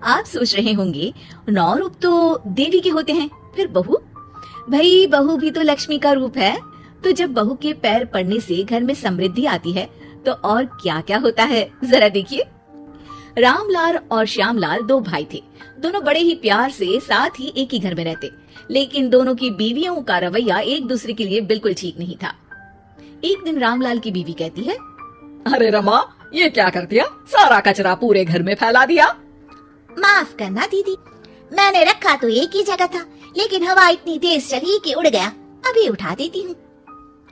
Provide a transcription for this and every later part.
आप सोच रहे होंगे 9 रूप तो देवी के होते हैं, फिर बहू? भाई बहू भी तो लक्ष्मी का रूप है। तो जब बहू के पैर पड़ने से घर में समृद्धि आती है तो और क्या क्या होता है, जरा देखिए। रामलाल और श्यामलाल 2 भाई थे। दोनों बड़े ही प्यार से साथ ही एक ही घर में रहते, लेकिन दोनों की बीवियों का रवैया एक दूसरे के लिए बिल्कुल ठीक नहीं था। एक दिन रामलाल की बीवी कहती है, अरे रमा, ये क्या कर दिया? सारा कचरा पूरे घर में फैला दिया। माफ करना दीदी, मैंने रखा तो एक ही जगह था, लेकिन हवा इतनी तेज चली कि उड़ गया। अभी उठा देती हूँ।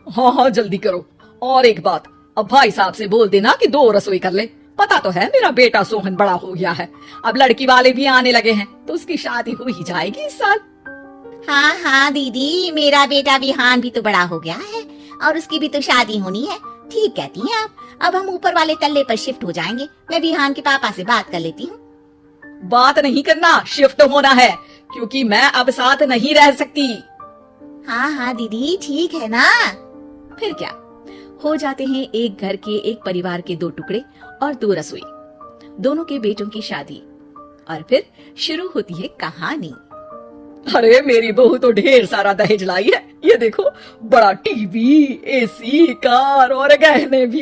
हाँ हाँ जल्दी करो। और एक बात, अब भाई साहब से बोल देना कि 2 रसोई कर ले। पता तो है मेरा बेटा सोहन बड़ा हो गया है, अब लड़की वाले भी आने लगे हैं तो उसकी शादी हो ही जाएगी इस साल। हाँ हाँ दीदी, मेरा बेटा विहान भी तो बड़ा हो गया है और उसकी भी तो शादी होनी है। ठीक कहती हैं आप। अब हम ऊपर वाले तल्ले पर शिफ्ट हो जाएंगे। मैं विहान के पापा से बात कर लेती हूँ। बात नहीं करना, शिफ्ट होना है, क्योंकि मैं अब साथ नहीं रह सकती। हाँ हाँ दीदी, ठीक है ना। फिर क्या, हो जाते हैं एक घर के, एक परिवार के 2 टुकड़े और 2 रसोई, दोनों के बेटों की शादी। और फिर शुरू होती है कहानी। अरे मेरी बहू तो ढेर सारा दहेज लाई है। ये देखो, बड़ा टीवी, एसी, कार और गहने भी।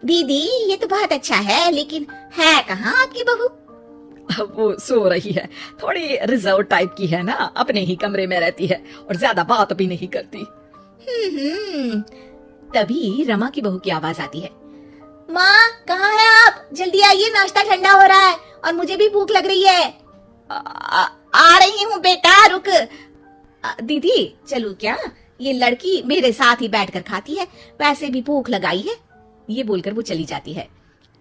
दीदी ये तो बहुत अच्छा है, लेकिन है कहाँ आपकी बहू? वो सो रही है, थोड़ी रिजर्व टाइप की है ना, अपने ही कमरे में रहती है और ज्यादा बात भी नहीं करती। तभी रमा की बहू की आवाज आती है, माँ कहाँ है आप? जल्दी आइए, नाश्ता ठंडा हो रहा है और मुझे भी भूख लग रही है। आ रही हूँ बेटा, रुक। दीदी चलूं क्या? ये लड़की मेरे साथ ही बैठकर खाती है, वैसे भी भूख लगाई है। ये बोलकर वो चली जाती है।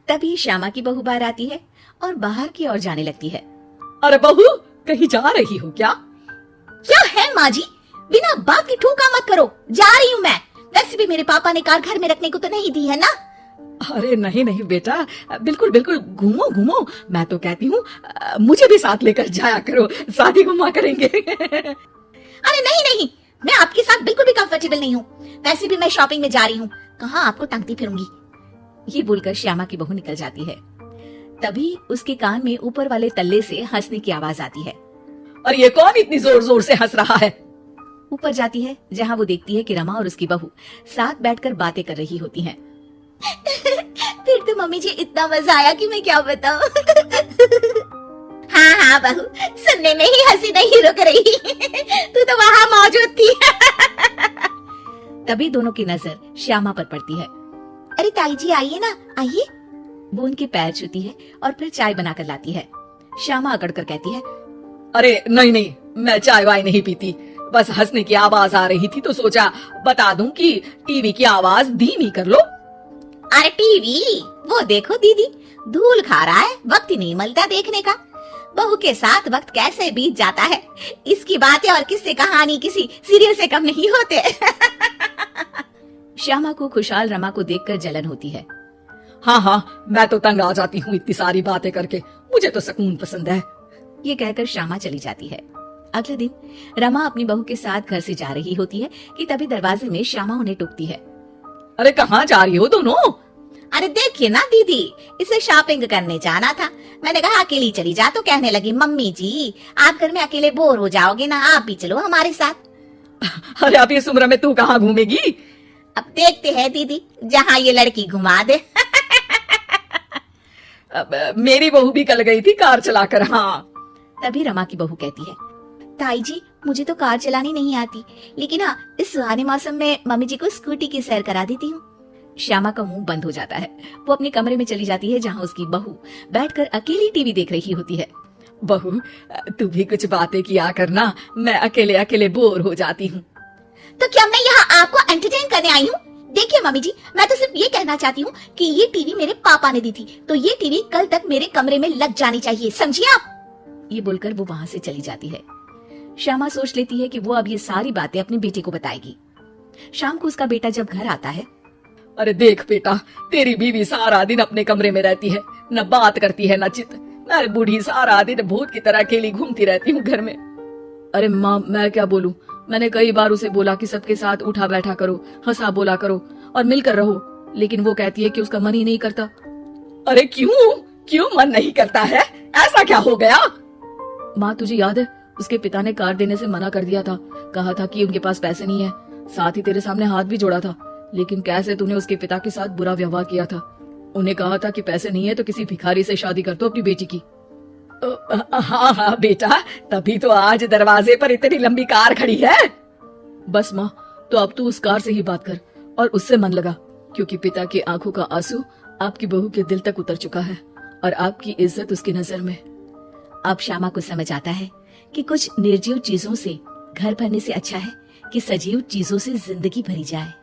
तभी श्यामा की बहू बाहर आती है और बाहर की ओर जाने लगती है। अरे बहू, कहीं जा रही हो क्या? क्या है माँ जी, बिना बात की ठोका मत करो। जा रही हूँ मैं। वैसे भी मेरे पापा ने कार घर में रखने को तो नहीं दी है ना। अरे नहीं नहीं बेटा, बिल्कुल बिल्कुल, घूमो घूमो। मैं तो कहती हूँ मुझे भी साथ लेकर जाया करो, साथ ही घुमा करेंगे। अरे नहीं नहीं, मैं आपके साथ बिल्कुल भी कंफर्टेबल नहीं हूँ। वैसे भी मैं शॉपिंग में जा रही हूँ, कहाँ आपको टांगती फिरूंगी। ये बोलकर श्यामा की बहू निकल जाती है। तभी उसके कान में ऊपर वाले तल्ले से हंसने की आवाज आती है। और ये कौन इतनी जोर जोर से हंस रहा है? ऊपर जाती है, जहाँ वो देखती है कि रमा और उसकी बहू साथ बैठकर बातें कर रही होती हैं। फिर तो मम्मी जी इतना मजा आया कि मैं क्या बताऊं। हाँ हाँ बहू, सुनने में ही हंसी नहीं रुक रही। तू तो वहाँ मौजूद थी। तभी दोनों की नजर श्यामा पर पड़ती है। अरे ताई जी आइए ना, आइए। वो उनके पैर छूती है और फिर चाय बनाकर लाती है। श्यामा अकड़ कर कहती है, अरे नहीं नहीं, मैं चाय वाय नहीं पीती। बस हंसने की आवाज आ रही थी तो सोचा बता दूं कि टीवी की आवाज धीमी कर लो। अरे टीवी, वो देखो दीदी, धूल खा रहा है, वक्त ही नहीं मिलता देखने का। बहू के साथ वक्त कैसे बीत जाता है, इसकी बातें और किस्से कहानी किसी सीरियल से कम नहीं होते। श्यामा को खुशहाल रमा को देखकर जलन होती है। हाँ हाँ, मैं तो तंग आ जाती हूँ इतनी सारी बातें करके, मुझे तो सुकून पसंद है। ये कहकर श्यामा चली जाती है। अगले दिन रमा अपनी बहू के साथ घर से जा रही होती है कि तभी दरवाजे में श्यामा उन्हें टोकती है। अरे कहाँ जा रही हो दोनों? अरे देखिए ना दीदी, इसे शॉपिंग करने जाना था। मैंने कहा अकेली चली जा, तो कहने लगी मम्मी जी आप घर में अकेले बोर हो जाओगे ना, आप भी चलो हमारे साथ। अरे अब इस उम्र में तू कहाँ घूमेगी? अब देखते हैं दीदी, जहाँ ये लड़की घुमा दे। मेरी बहू भी कल गई थी कार चलाकर। हाँ। तभी रमा की बहू कहती है, ताई जी मुझे तो कार चलानी नहीं आती, लेकिन हाँ इस सुहाने मौसम में मम्मी जी को स्कूटी की सैर करा देती हूँ। श्यामा का मुंह बंद हो जाता है। वो अपने कमरे में चली जाती है, जहाँ उसकी बहू बैठकर अकेली टीवी देख रही होती है। बहू तू भी कुछ बातें किया करना, मैं अकेले अकेले बोर हो जाती हूँ। तो क्या मैं यहाँ आपको एंटरटेन करने आई हूँ? देखिए मम्मी जी, मैं तो सिर्फ ये कहना चाहती हूँ कि ये टीवी मेरे पापा ने दी थी, तो ये टीवी कल तक मेरे कमरे में लग जानी चाहिए, समझिए आप। ये बोलकर वो वहाँ से चली जाती है। श्यामा सोच लेती है कि वो अब ये सारी बातें अपने बेटे को बताएगी। शाम को उसका बेटा जब घर आता है, अरे देख बेटा, तेरी बीवी सारा दिन अपने कमरे में रहती है, न बात करती है न चित। मैं बूढ़ी सारा दिन भूत की तरह अकेली घूमती रहती हूँ घर में। अरे माँ मैं क्या बोलूं, मैंने कई बार उसे बोला कि सबके साथ उठा बैठा करो, हंसा बोला करो और मिलकर रहो, लेकिन वो कहती है कि उसका मन ही नहीं करता। अरे क्यों क्यों मन नहीं करता है? ऐसा क्या हो गया? माँ तुझे याद है उसके पिता ने कार देने से मना कर दिया था, कहा था कि उनके पास पैसे नहीं है, साथ ही तेरे सामने हाथ भी जोड़ा था, लेकिन कैसे तूने उसके पिता के साथ बुरा व्यवहार किया था। उन्हें कहा था कि पैसे नहीं है तो किसी भिखारी से शादी कर दो अपनी बेटी की। हाँ हाँ बेटा, तभी तो आज दरवाजे पर इतनी लंबी कार खड़ी है। बस माँ, तो अब तू उस कार से ही बात कर और उससे मन लगा, क्योंकि पिता की आंखों का आंसू आपकी बहू के दिल तक उतर चुका है और आपकी इज्जत उसकी नजर में। अब श्यामा को समझ आता है कि कुछ निर्जीव चीजों से घर भरने से अच्छा है कि सजीव चीजों से जिंदगी भरी जाए।